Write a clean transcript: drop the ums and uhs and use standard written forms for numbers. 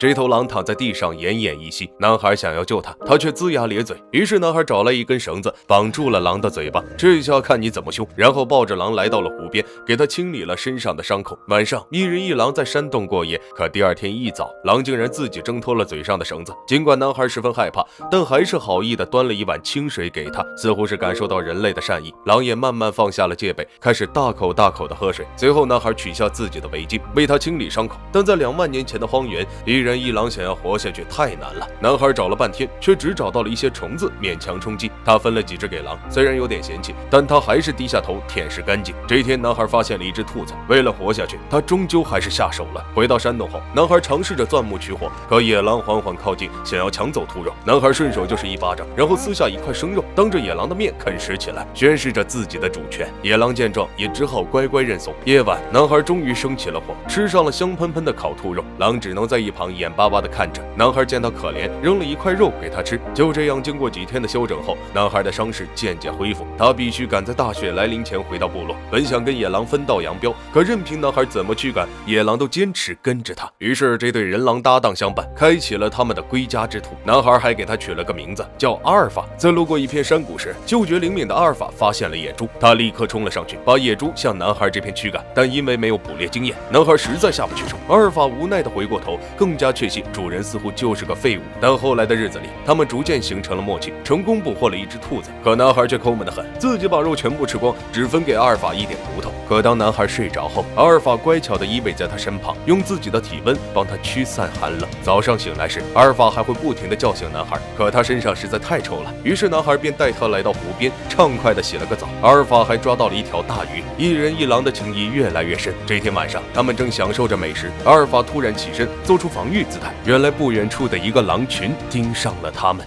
这头狼躺在地上奄奄一息，男孩想要救他，他却龇牙咧嘴。于是男孩找来一根绳子绑住了狼的嘴巴，这下看你怎么凶。然后抱着狼来到了湖边，给他清理了身上的伤口。晚上一人一狼在山洞过夜，可第二天一早，狼竟然自己挣脱了嘴上的绳子。尽管男孩十分害怕，但还是好意的端了一碗清水给他，似乎是感受到人类的善意。狼也慢慢放下了戒备，开始大口大口的喝水。随后男孩取下自己的围巾，为他清理伤口。但在2万年前的荒原，一人一狼想要活下去太难了。男孩找了半天，却只找到了一些虫子，勉强充饥。他分了几只给狼，虽然有点嫌弃，但他还是低下头舔舐干净。这一天，男孩发现了一只兔子，为了活下去，他终究还是下手了。回到山洞后，男孩尝试着钻木取火，可野狼缓缓靠近，想要抢走兔肉。男孩顺手就是一巴掌，然后撕下一块生肉，当着野狼的面啃食起来，宣示着自己的主权。野狼见状，也只好乖乖认怂。夜晚，男孩终于生起了火，吃上了香喷喷的烤兔肉，狼只能在一旁眼巴巴地看着。男孩见他可怜，扔了一块肉给他吃。就这样，经过几天的休整后，男孩的伤势渐渐恢复。他必须赶在大雪来临前回到部落，本想跟野狼分道扬镳，可任凭男孩怎么驱赶，野狼都坚持跟着他。于是这对人狼搭档相伴，开启了他们的归家之途。男孩还给他取了个名字，叫阿尔法。在路过一片山谷时，嗅觉灵敏的阿尔法发现了野猪，他立刻冲了上去，把野猪向男孩这边驱赶。但因为没有捕猎经验，男孩实在下不去手。阿尔法无奈地回过头，更加确信主人似乎就是个废物。但后来的日子里，他们逐渐形成了默契，成功捕获了一只兔子。可男孩却抠门得很，自己把肉全部吃光，只分给阿尔法一点骨头。可当男孩睡着后，阿尔法乖巧地依偎在他身旁，用自己的体温帮他驱散寒冷。早上醒来时，阿尔法还会不停地叫醒男孩，可他身上实在太臭了，于是男孩便带他来到湖边，畅快地洗了个澡。阿尔法还抓到了一条大鱼，一人一狼的情谊越来越深。这天晚上，他们正享受着美食，阿尔法突然起身，做出防御姿态。原来不远处的一个狼群盯上了他们。